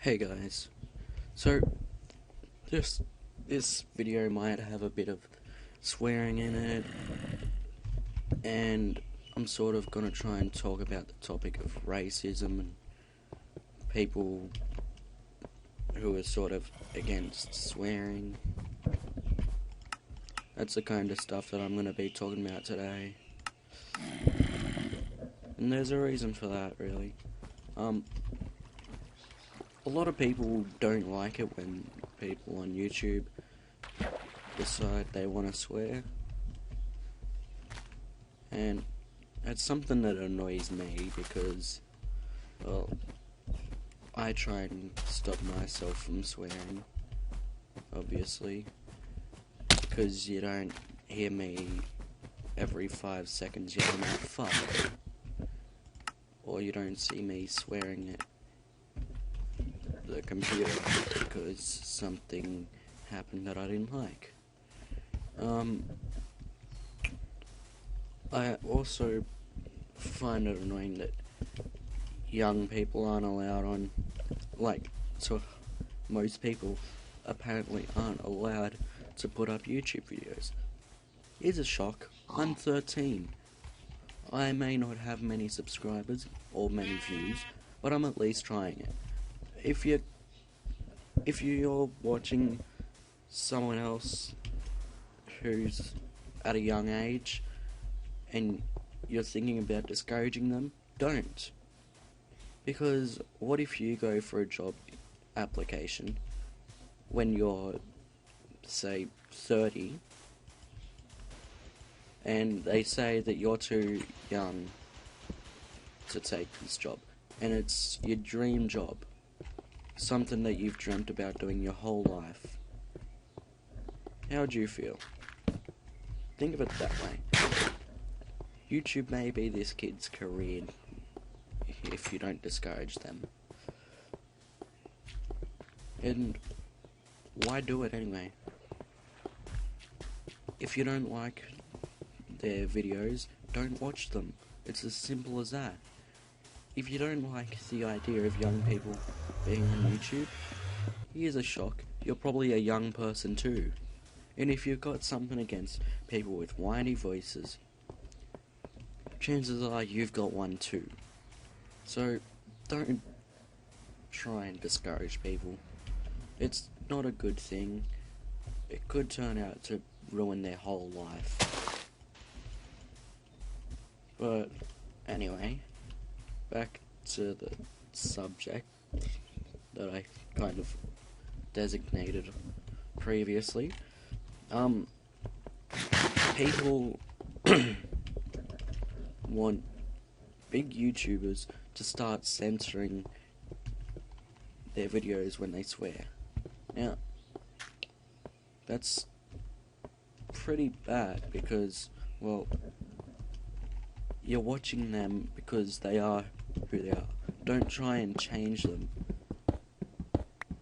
Hey guys, so this video might have a bit of swearing in it, and I'm sort of gonna try and talk about the topic of racism and people who are sort of against swearing. That's the kind of stuff that I'm gonna be talking about today, and there's a reason for that, really. A lot of people don't like it when people on YouTube decide they want to swear, and it's something that annoys me because, well, I try and stop myself from swearing, obviously, because you don't hear me every 5 seconds yelling out fuck, or you don't see me swearing at the computer because something happened that I didn't like. I also find it annoying that young people aren't allowed on, so most people apparently aren't allowed to put up YouTube videos. Here's a shock, I'm 13. I may not have many subscribers or many views, but I'm at least trying it. If you're watching someone else who's at a young age and you're thinking about discouraging them, don't. Because what if you go for a job application when you're, say, 30, and they say that you're too young to take this job, and it's your dream job, something that you've dreamt about doing your whole life? How would you feel? Think of it that way. YouTube may be this kid's career if you don't discourage them. And why do it anyway? If you don't like their videos, don't watch them. It's as simple as that. If you don't like the idea of young people being on YouTube, here's a shock, you're probably a young person too. And if you've got something against people with whiny voices, chances are you've got one too. So don't try and discourage people. It's not a good thing. It could turn out to ruin their whole life. But anyway, back to the subject that I kind of designated previously. People want big YouTubers to start censoring their videos when they swear. Now, that's pretty bad because, well, you're watching them because they are who they are. Don't try and change them,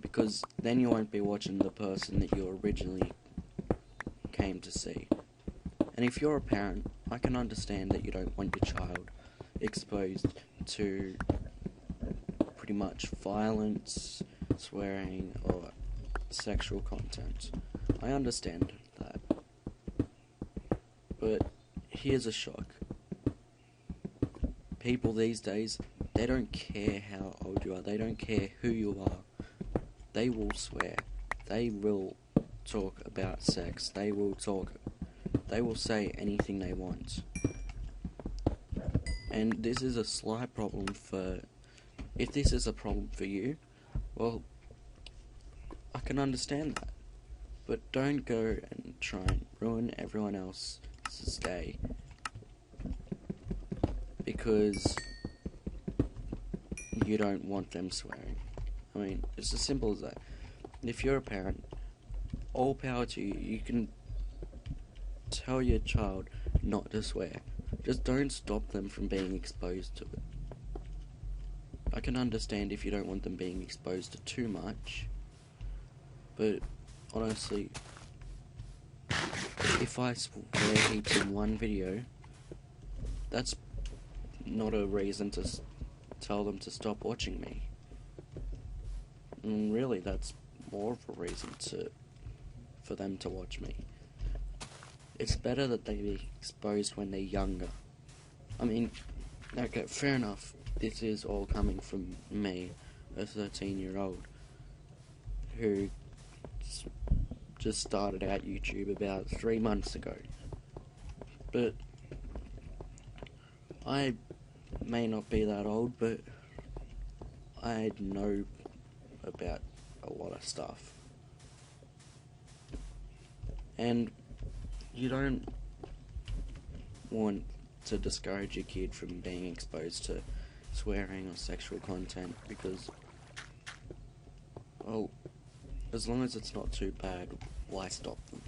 because then you won't be watching the person that you originally came to see. And if you're a parent, I can understand that you don't want your child exposed to pretty much violence, swearing, or sexual content. I understand that. But here's a shock. People these days, they don't care how old you are, they don't care who you are. They will swear. They will talk about sex. They will say anything they want. And this is a slight problem if this is a problem for you, well, I can understand that. But don't go and try and ruin everyone else's day because you don't want them swearing. I mean, it's as simple as that. If you're a parent, all power to you. You can tell your child not to swear. Just don't stop them from being exposed to it. I can understand if you don't want them being exposed to too much, but honestly, if I swear heaps in one video, that's not a reason to tell them to stop watching me. And really, that's more of a reason for them to watch me. It's better that they be exposed when they're younger. I mean, okay, fair enough. This is all coming from me, a 13-year-old, who just started out YouTube about 3 months ago. But I may not be that old, but I know about a lot of stuff. And you don't want to discourage your kid from being exposed to swearing or sexual content because, well, as long as it's not too bad, why stop them?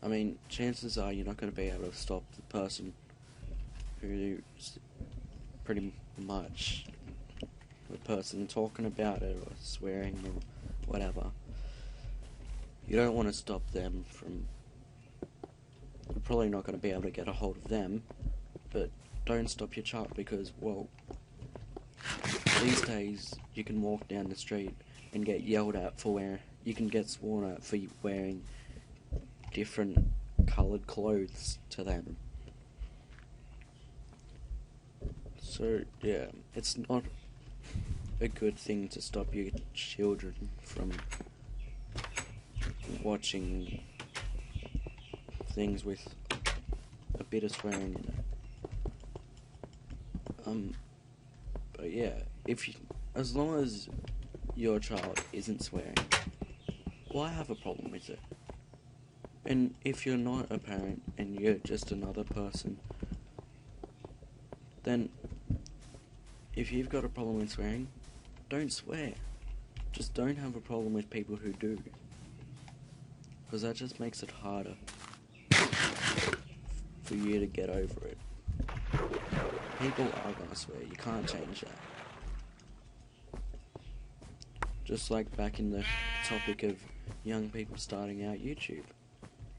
I mean, chances are you're not going to be able to stop the person who's pretty much the person talking about it or swearing or whatever. You don't want to stop them from... You're probably not going to be able to get a hold of them, but don't stop your child because, well, these days you can walk down the street and get yelled at for wearing... You can get sworn at for wearing different coloured clothes to them. So, yeah, it's not a good thing to stop your children from watching things with a bit of swearing in it. But yeah, as long as your child isn't swearing, why have a problem with it? And if you're not a parent and you're just another person, then if you've got a problem with swearing, don't swear. Just don't have a problem with people who do. Because that just makes it harder for you to get over it. People are gonna swear, you can't change that. Just like back in the topic of young people starting out YouTube.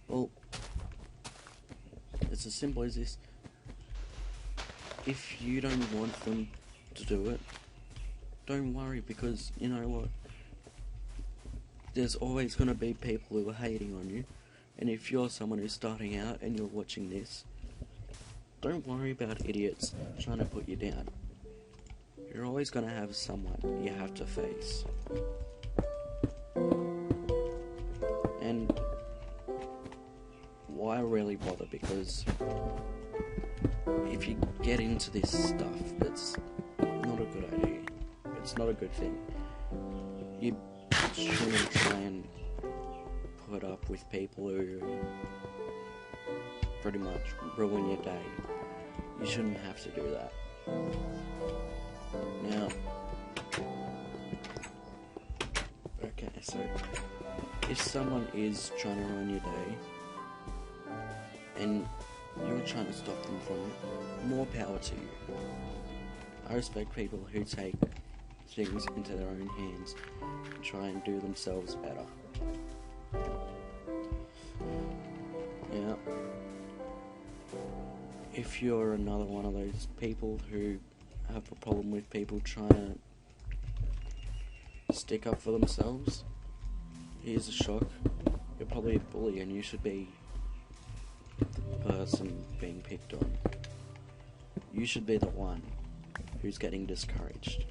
Well, it's as simple as this. If you don't want them to do it, don't worry, because you know what? There's always going to be people who are hating on you, and if you're someone who's starting out and you're watching this, don't worry about idiots trying to put you down. You're always going to have someone you have to face. And why really bother? Because if you get into this stuff, it's not a good idea. It's not a good thing. You shouldn't try and put up with people who pretty much ruin your day. You shouldn't have to do that. Now, okay, so if someone is trying to ruin your day and you're trying to stop them from it, more power to you. I respect people who take things into their own hands and try and do themselves better. Yeah. If you're another one of those people who have a problem with people trying to stick up for themselves, here's a shock. You're probably a bully and you should be the person being picked on. You should be the one who's getting discouraged.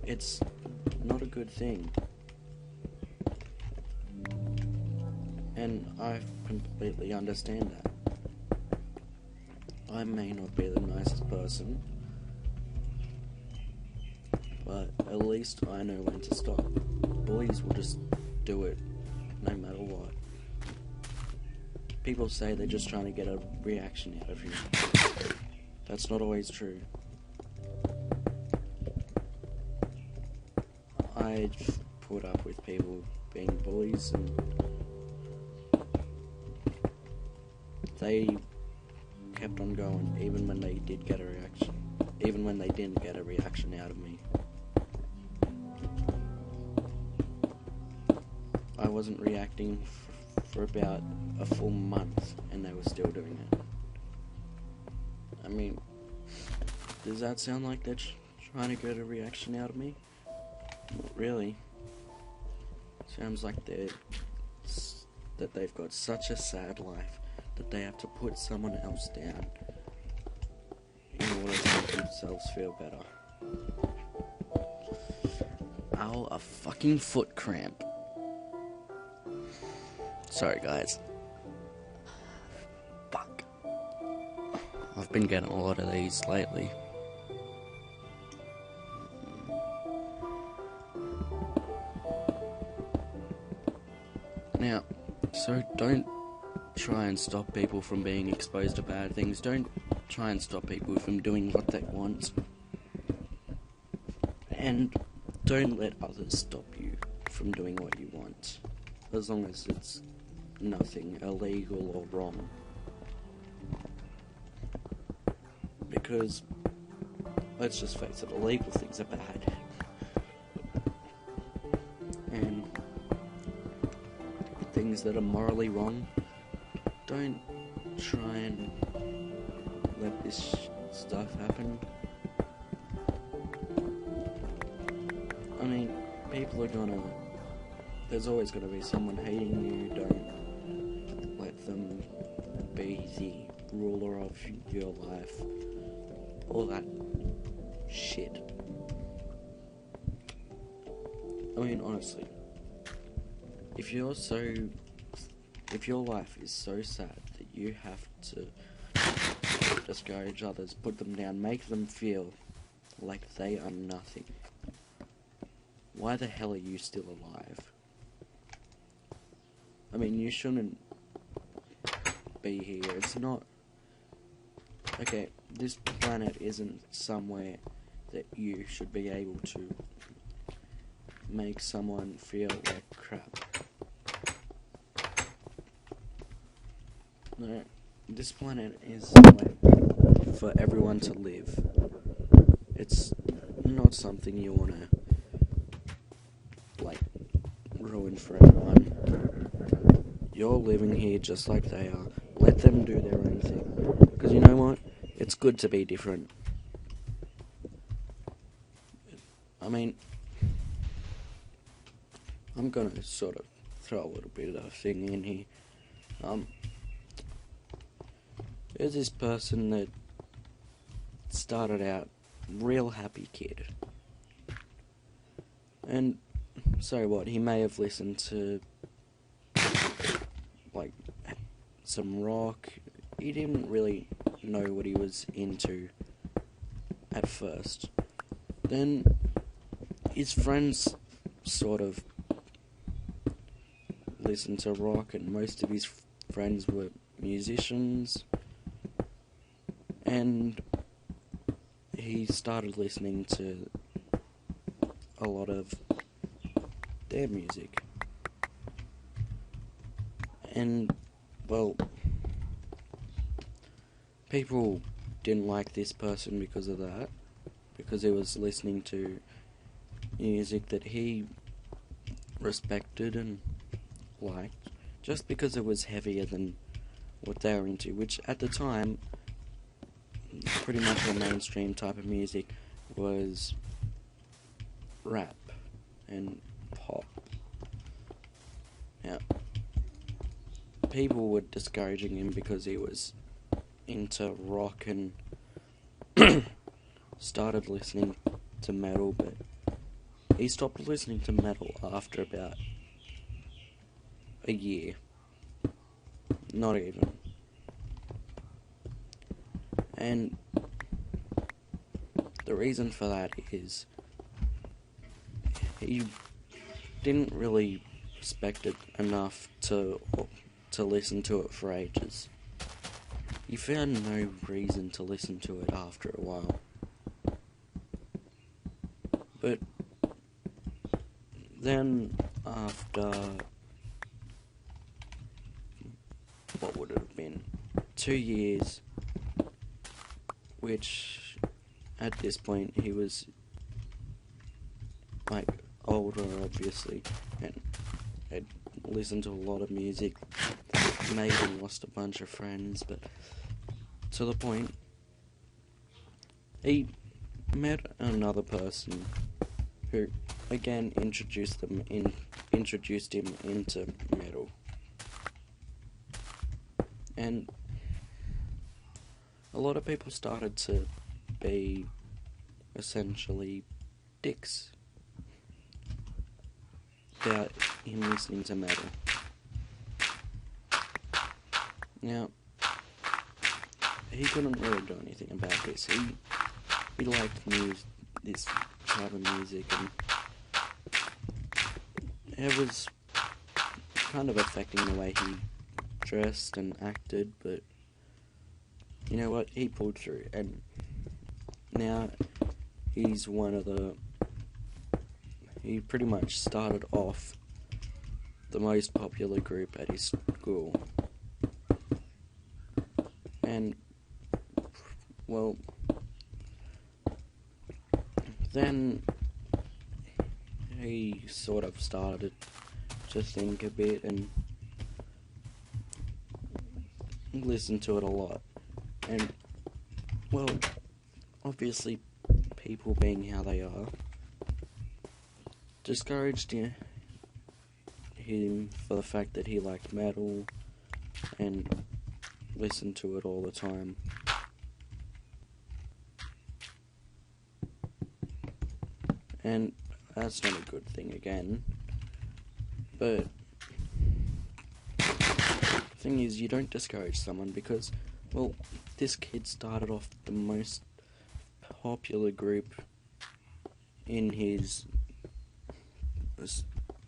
It's not a good thing. And I completely understand that. I may not be the nicest person, but at least I know when to stop. Bullies will just do it no matter what. People say they're just trying to get a reaction out of you. That's not always true. I put up with people being bullies, and they kept on going even when they did get a reaction, even when they didn't get a reaction out of me. I wasn't reacting for about a full month and they were still doing it. I mean, does that sound like they're trying to get a reaction out of me? Not really. Sounds like that they've got such a sad life that they have to put someone else down in order to make themselves feel better. Ow, a fucking foot cramp. Sorry, guys. Fuck. I've been getting a lot of these lately. Now, so don't try and stop people from being exposed to bad things. Don't try and stop people from doing what they want. And don't let others stop you from doing what you want. As long as it's nothing illegal or wrong. Because, let's just face it, illegal things are bad. And things that are morally wrong, don't try and let this stuff happen. I mean, people are gonna... There's always gonna be someone hating you. Don't let them be the ruler of your life. All that shit. I mean, honestly, if your life is so sad that you have to discourage others, put them down, make them feel like they are nothing, why the hell are you still alive? I mean, you shouldn't be here. It's not... Okay, this planet isn't somewhere that you should be able to make someone feel like crap. No, this planet is somewhere for everyone to live. It's not something you want to, like, ruin for everyone. You're living here just like they are. Let them do their own thing. Because you know what? It's good to be different. I mean, I'm gonna sort of throw a little bit of a thing in here. There's this person that started out real happy kid. And so what, he may have listened to like some rock. He didn't really know what he was into at first. Then his friends sort of listened to rock, and most of his friends were musicians, and he started listening to a lot of their music. And, well, people didn't like this person because of that, because he was listening to music that he respected and liked, just because it was heavier than what they were into, which at the time, pretty much the mainstream type of music was rap and pop. Now, people were discouraging him because he was into rock and started listening to metal, but he stopped listening to metal after about a year. Not even. And the reason for that is he didn't really respect it enough to listen to it for ages. He found no reason to listen to it after a while. But then after, what would it have been, 2 years, which at this point he was like older obviously, and had listened to a lot of music, maybe lost a bunch of friends, but to the point, he met another person who again introduced him into metal. And a lot of people started to be essentially dicks about him listening to metal. Now, he couldn't really do anything about this. He liked this type of music, and it was kind of affecting the way he dressed and acted, but you know what? He pulled through, and now he's he pretty much started off the most popular group at his school. And, well, then he sort of started to think a bit and listen to it a lot. And, well, obviously, people being how they are, discouraged him for the fact that he liked metal and listened to it all the time. And that's not a good thing again. But the thing is, you don't discourage someone because, well, this kid started off the most popular group in his,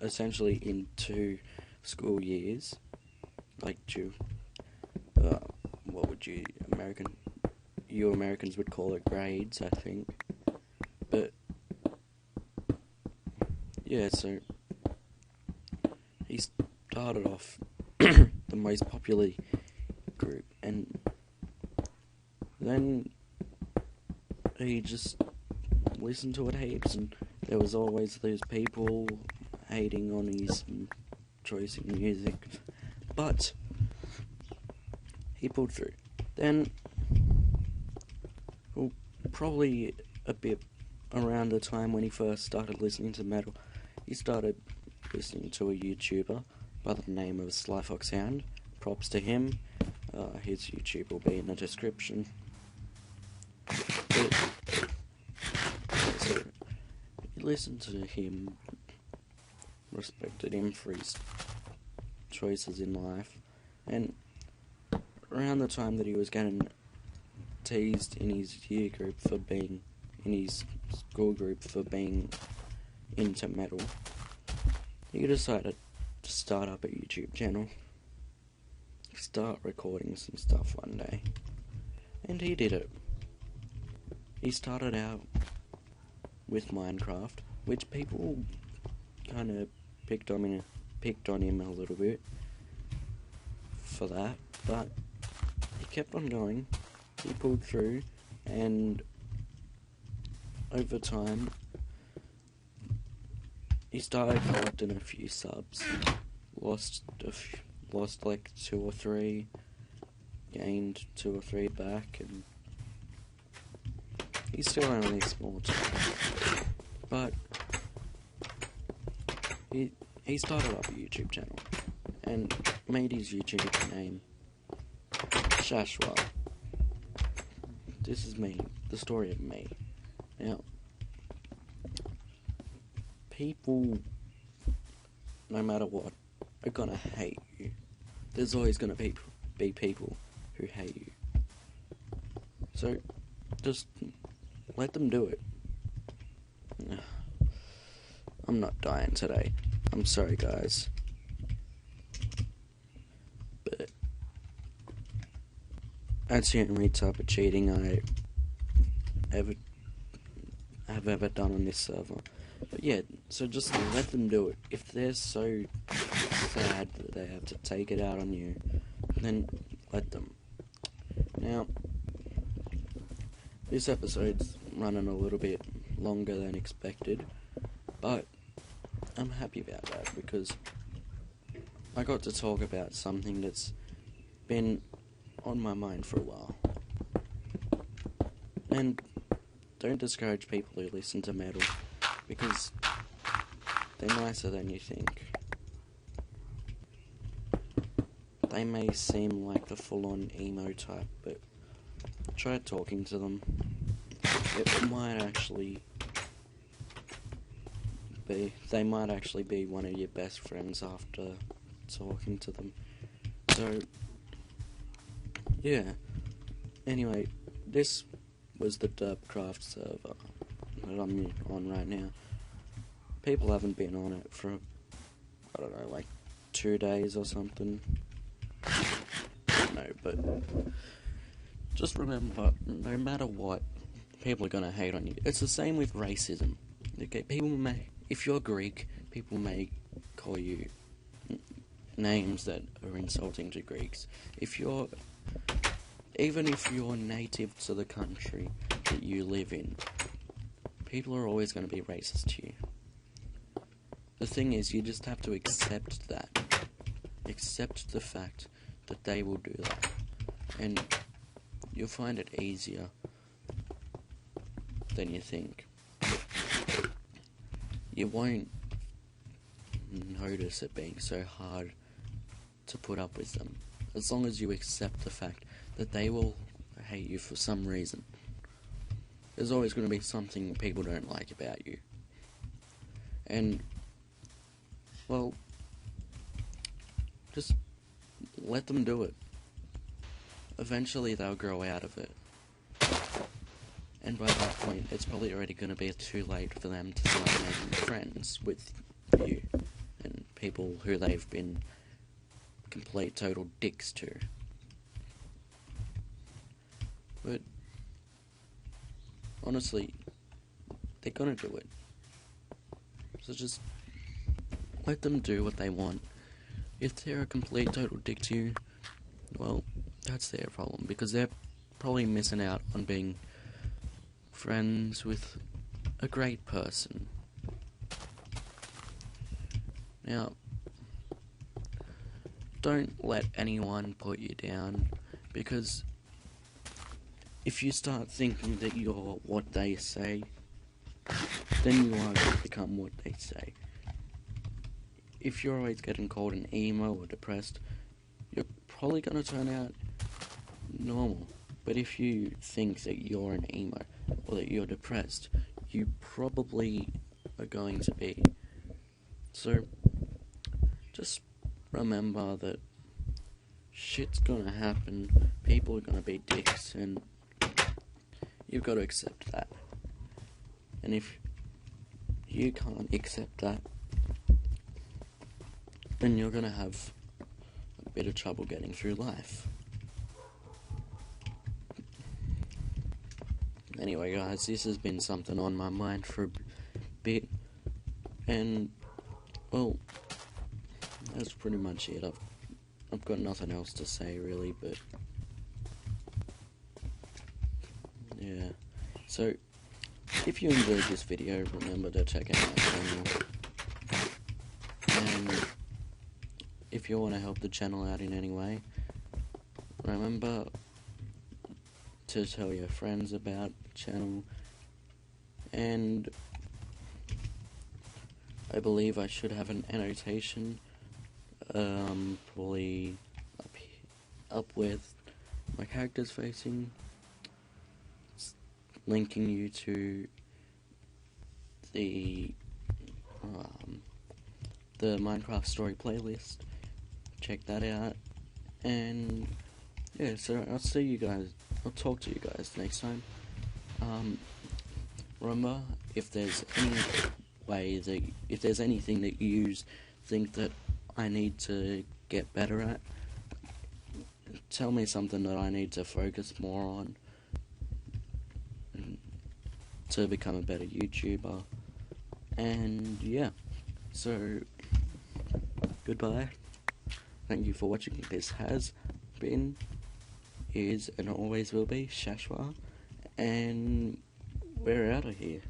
essentially in 2 school years, like what would you Americans would call it grades, I think. But yeah, so he started off the most popular group, and then he just listened to it heaps, and there was always those people hating on his choice in music, but he pulled through. Then, well, probably a bit around the time when he first started listening to metal, he started listening to a YouTuber by the name of Sly Fox Hound. Props to him. His YouTube will be in the description. But, so, he listened to him, respected him for his choices in life, and around the time that he was getting teased in his school group for being into metal, he decided to start up a YouTube channel, start recording some stuff one day, and he did it. He started out with Minecraft, which people kind of picked on him a little bit for that, but he kept on going, he pulled through, and over time, he started collecting a few subs, lost like 2 or 3, gained 2 or 3 back, and he's still only small time, but he started up a YouTube channel, and made his YouTube name Shashwa. This is me, the story of me. Now, people, no matter what, are gonna hate you. There's always gonna be people who hate you. So, just let them do it. I'm not dying today. I'm sorry, guys. But that's the only type of cheating I have ever done on this server. But yeah, so just let them do it. If they're so sad that they have to take it out on you, then let them. Now, this episode's running a little bit longer than expected, but I'm happy about that because I got to talk about something that's been on my mind for a while. And don't discourage people who listen to metal, because they're nicer than you think. They may seem like the full-on emo type, but try talking to them. It might actually be, they might actually be one of your best friends after talking to them. So, yeah. Anyway, this was the Derpcraft server that I'm on right now. People haven't been on it for, I don't know, like 2 days or something. No, but just remember, no matter what, people are gonna hate on you. It's the same with racism. Okay, if you're Greek, people may call you names that are insulting to Greeks. Even if you're native to the country that you live in, people are always going to be racist to you. The thing is, you just have to accept that. Accept the fact that they will do that. And you'll find it easier than you think. You won't notice it being so hard to put up with them, as long as you accept the fact that they will hate you for some reason. There's always going to be something people don't like about you. And, well, just let them do it. Eventually they'll grow out of it. And by that point, it's probably already going to be too late for them to start making friends with you and people who they've been complete total dicks to. But honestly, they're gonna do it. So just let them do what they want. If they're a complete total dick to you, well, that's their problem, because they're probably missing out on being friends with a great person. Now, don't let anyone put you down, because if you start thinking that you're what they say, then you are going to become what they say. If you're always getting called an emo or depressed, you're probably going to turn out normal. But if you think that you're an emo or that you're depressed, you probably are going to be. So, just remember that shit's gonna happen, people are gonna be dicks, and you've got to accept that. And if you can't accept that, then you're gonna have a bit of trouble getting through life. Anyway guys, this has been something on my mind for a bit, and, well, that's pretty much it. I've got nothing else to say really, but yeah. So, if you enjoyed this video, remember to check out my channel. And if you want to help the channel out in any way, remember to tell your friends about the channel. And I believe I should have an annotation, probably up with my characters facing, linking you to the Minecraft story playlist. Check that out, and yeah, so I'll talk to you guys next time. Remember, if there's anything that you think that I need to get better at, tell me something that I need to focus more on to become a better YouTuber. And yeah, so goodbye. Thank you for watching. This has been, is, and always will be Shashwa, and we're out of here.